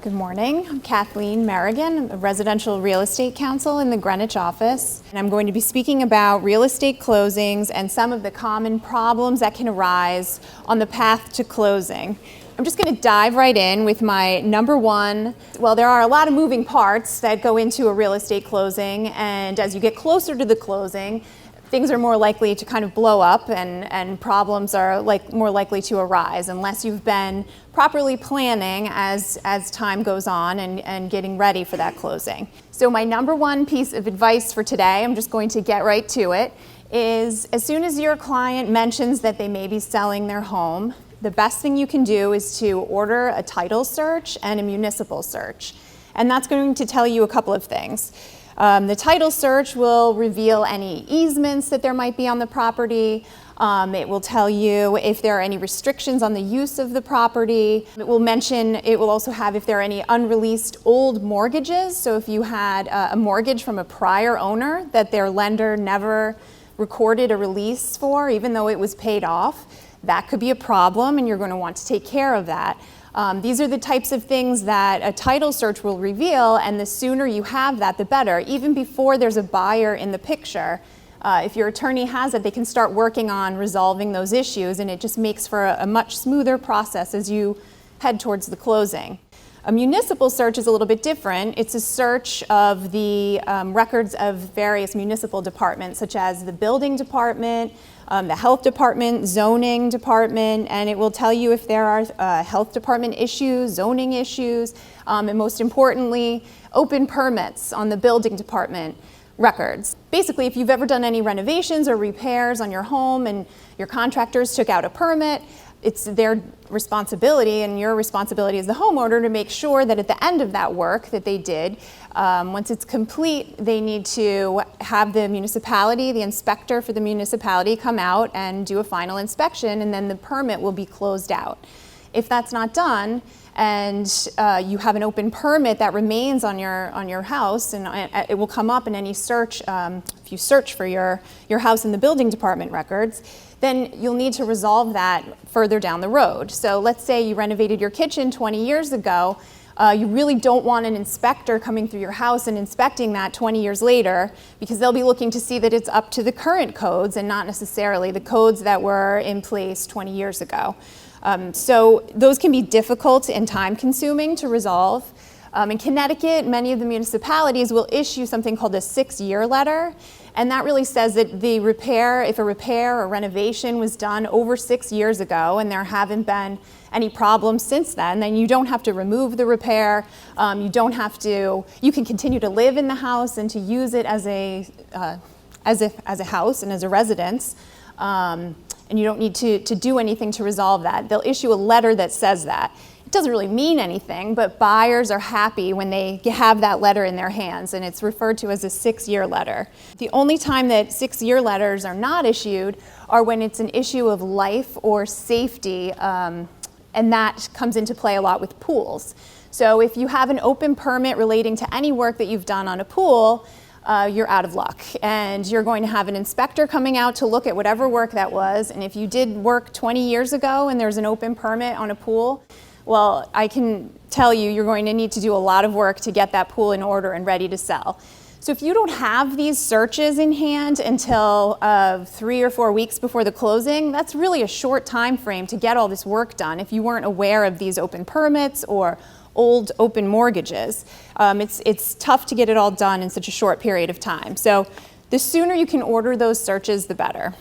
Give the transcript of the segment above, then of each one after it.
Good morning. I'm Kathleen Merrigan, a residential real estate counsel in the Greenwich office. And I'm going to be speaking about real estate closings and some of the common problems that can arise on the path to closing. I'm just going to dive right in with my number one. Well, there are a lot of moving parts that go into a real estate closing, and as you get closer to the closing, things are more likely to kind of blow up and problems are more likely to arise unless you've been properly planning as time goes on and getting ready for that closing. So my number one piece of advice for today, I'm just going to get right to it, is as soon as your client mentions that they may be selling their home, the best thing you can do is to order a title search and a municipal search. And that's going to tell you a couple of things. The title search will reveal any easements that there might be on the property. It will tell you if there are any restrictions on the use of the property. It will also have if there are any unreleased old mortgages. So if you had a mortgage from a prior owner that their lender never recorded a release for, even though it was paid off, that could be a problem, and you're going to want to take care of that. These are the types of things that a title search will reveal, and the sooner you have that, the better. Even before there's a buyer in the picture, if your attorney has it, they can start working on resolving those issues, and it just makes for a much smoother process as you head towards the closing. A municipal search is a little bit different. It's a search of the records of various municipal departments, such as the building department, the health department, zoning department, and it will tell you if there are health department issues, zoning issues, and most importantly, open permits on the building department records. Basically, if you've ever done any renovations or repairs on your home and your contractors took out a permit, it's their responsibility and your responsibility as the homeowner to make sure that at the end of that work that they did, once it's complete, they need to have the municipality, the inspector for the municipality come out and do a final inspection, and then the permit will be closed out. If that's not done, and you have an open permit that remains on your house, and it will come up in any search, if you search for your house in the building department records, then you'll need to resolve that further down the road. So let's say you renovated your kitchen 20 years ago. You really don't want an inspector coming through your house and inspecting that 20 years later, because they'll be looking to see that it's up to the current codes and not necessarily the codes that were in place 20 years ago. So those can be difficult and time-consuming to resolve. In Connecticut, many of the municipalities will issue something called a 6-year letter, and that really says that the repair, if a repair or renovation was done over 6 years ago and there haven't been any problems since then you don't have to remove the repair. You can continue to live in the house and to use it as a house and as a residence. And you don't need to do anything to resolve that. They'll issue a letter that says that. It doesn't really mean anything, but buyers are happy when they have that letter in their hands, and it's referred to as a 6-year letter. The only time that 6-year letters are not issued are when it's an issue of life or safety, and that comes into play a lot with pools. So if you have an open permit relating to any work that you've done on a pool, you're out of luck, and you're going to have an inspector coming out to look at whatever work that was, and if you did work 20 years ago and there's an open permit on a pool, well, I can tell you, you're going to need to do a lot of work to get that pool in order and ready to sell. So if you don't have these searches in hand until 3 or 4 weeks before the closing, that's really a short time frame to get all this work done if you weren't aware of these open permits or old open mortgages. It's tough to get it all done in such a short period of time. So the sooner you can order those searches, the better.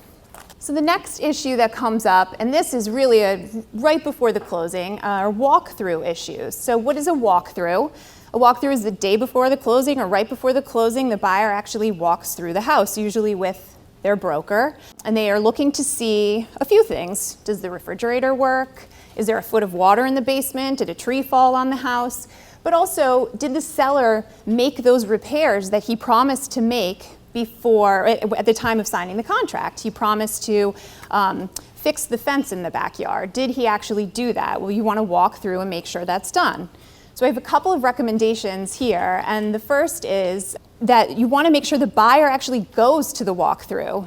So the next issue that comes up, and this is really right before the closing, are walkthrough issues. So what is a walkthrough? A walkthrough is the day before the closing or right before the closing. The buyer actually walks through the house, usually with their broker, and they are looking to see a few things. Does the refrigerator work? Is there a foot of water in the basement? Did a tree fall on the house? But also, did the seller make those repairs that he promised to make before, at the time of signing the contract? He promised to fix the fence in the backyard. Did he actually do that? Well, you want to walk through and make sure that's done. So I have a couple of recommendations here, and the first is that you want to make sure the buyer actually goes to the walkthrough.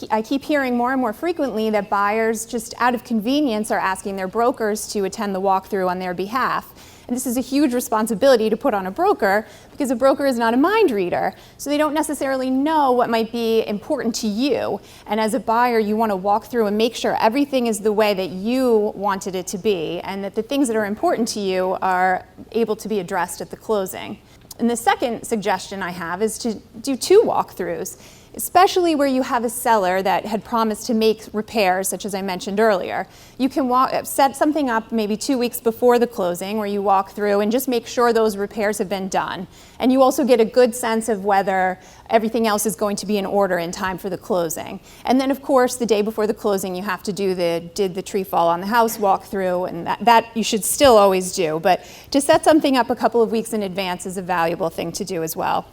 I keep hearing more and more frequently that buyers, just out of convenience, are asking their brokers to attend the walkthrough on their behalf. And this is a huge responsibility to put on a broker because a broker is not a mind reader. So they don't necessarily know what might be important to you. And as a buyer, you want to walk through and make sure everything is the way that you wanted it to be and that the things that are important to you are able to be addressed at the closing. And the second suggestion I have is to do 2 walkthroughs, especially where you have a seller that had promised to make repairs, such as I mentioned earlier. You can set something up maybe 2 weeks before the closing where you walk through and just make sure those repairs have been done. And you also get a good sense of whether everything else is going to be in order in time for the closing. And then, of course, the day before the closing, you have to do did the tree fall on the house walkthrough, and that you should still always do. But to set something up a couple of weeks in advance is a valuable thing to do as well.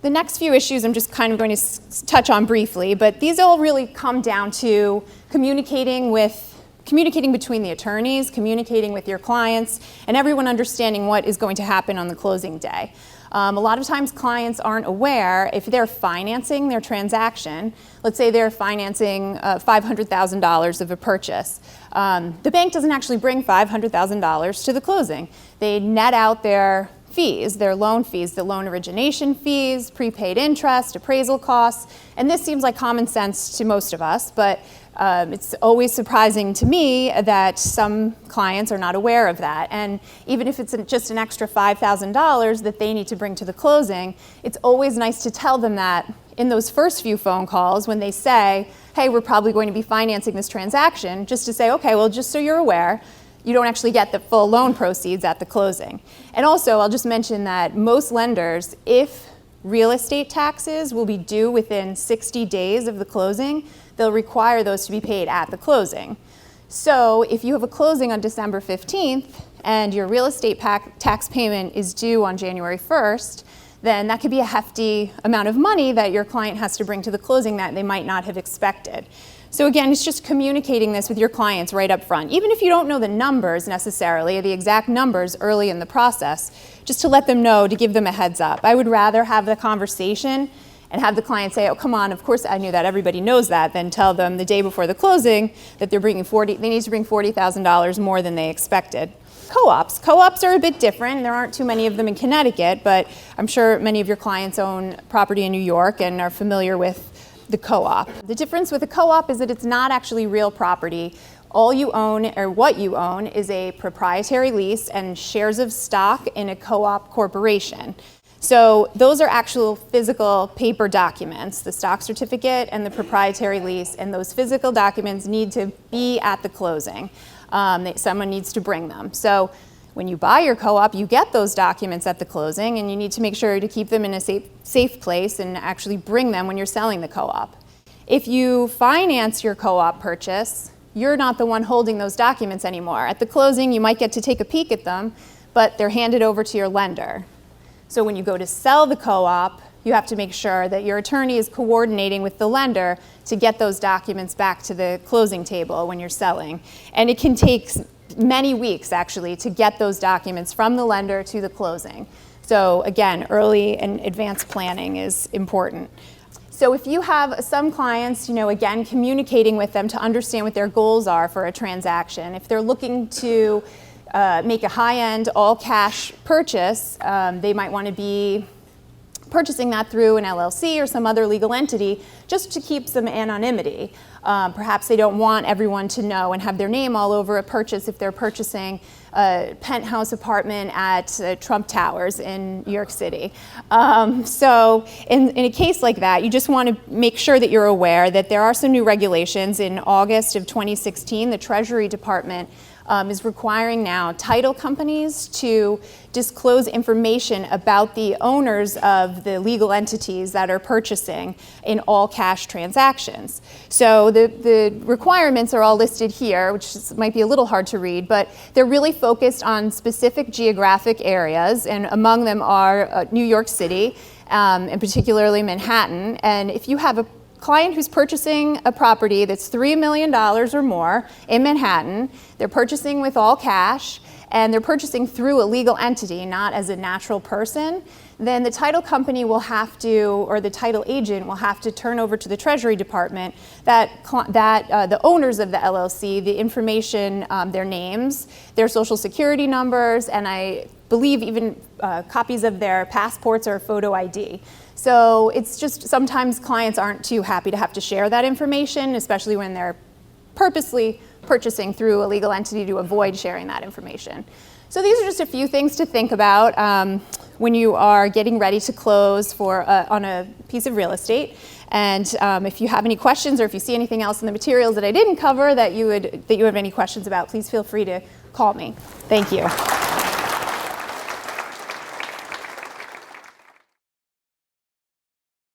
The next few issues I'm just kind of going to touch on briefly, but these all really come down to communicating between the attorneys, communicating with your clients, and everyone understanding what is going to happen on the closing day. A lot of times clients aren't aware if they're financing their transaction. Let's say they're financing $500,000 of a purchase. The bank doesn't actually bring $500,000 to the closing. They net out their fees, their loan fees, the loan origination fees, prepaid interest, appraisal costs, and this seems like common sense to most of us, but it's always surprising to me that some clients are not aware of that. And even if it's just an extra $5,000 that they need to bring to the closing, it's always nice to tell them that in those first few phone calls when they say, hey, we're probably going to be financing this transaction, just to say, okay, well, just so you're aware, you don't actually get the full loan proceeds at the closing. And also, I'll just mention that most lenders, if real estate taxes will be due within 60 days of the closing, they'll require those to be paid at the closing. So if you have a closing on December 15th and your real estate tax payment is due on January 1st, then that could be a hefty amount of money that your client has to bring to the closing that they might not have expected. So again, it's just communicating this with your clients right up front, even if you don't know the numbers necessarily, or the exact numbers early in the process, just to let them know, to give them a heads up. I would rather have the conversation and have the client say, oh, come on, of course I knew that, everybody knows that, than tell them the day before the closing that they need to bring $40,000 more than they expected. Co-ops are a bit different. There aren't too many of them in Connecticut, but I'm sure many of your clients own property in New York and are familiar with the co-op. The difference with a co-op is that it's not actually real property. All you own, or what you own, is a proprietary lease and shares of stock in a co-op corporation. So those are actual physical paper documents, the stock certificate and the proprietary lease, and those physical documents need to be at the closing. Someone needs to bring them. So when you buy your co-op, you get those documents at the closing, and you need to make sure to keep them in a safe place and actually bring them when you're selling the co-op. If you finance your co-op purchase, you're not the one holding those documents anymore. At the closing, you might get to take a peek at them, but they're handed over to your lender. So when you go to sell the co-op, you have to make sure that your attorney is coordinating with the lender to get those documents back to the closing table when you're selling. And it can take many weeks, actually, to get those documents from the lender to the closing. So again, early and advanced planning is important. So if you have some clients, again, communicating with them to understand what their goals are for a transaction. If they're looking to make a high-end, all-cash purchase, they might want to be purchasing that through an LLC or some other legal entity just to keep some anonymity. Perhaps they don't want everyone to know and have their name all over a purchase if they're purchasing a penthouse apartment at Trump Towers in New York City. So in a case like that, you just want to make sure that you're aware that there are some new regulations. In August of 2016, the Treasury Department is requiring now title companies to disclose information about the owners of the legal entities that are purchasing in all cash transactions. So the requirements are all listed here, which might be a little hard to read, but they're really focused on specific geographic areas, and among them are New York City, and particularly Manhattan. And if you have a client who's purchasing a property that's $3 million or more in Manhattan, they're purchasing with all cash, and they're purchasing through a legal entity, not as a natural person, then the title company will have to, or the title agent will have to turn over to the Treasury Department the owners of the LLC, the information, their names, their social security numbers, and I believe even copies of their passports or photo ID. So it's just sometimes clients aren't too happy to have to share that information, especially when they're purposely purchasing through a legal entity to avoid sharing that information. So these are just a few things to think about when you are getting ready to close on a piece of real estate. And if you have any questions or if you see anything else in the materials that I didn't cover that you have any questions about, please feel free to call me. Thank you.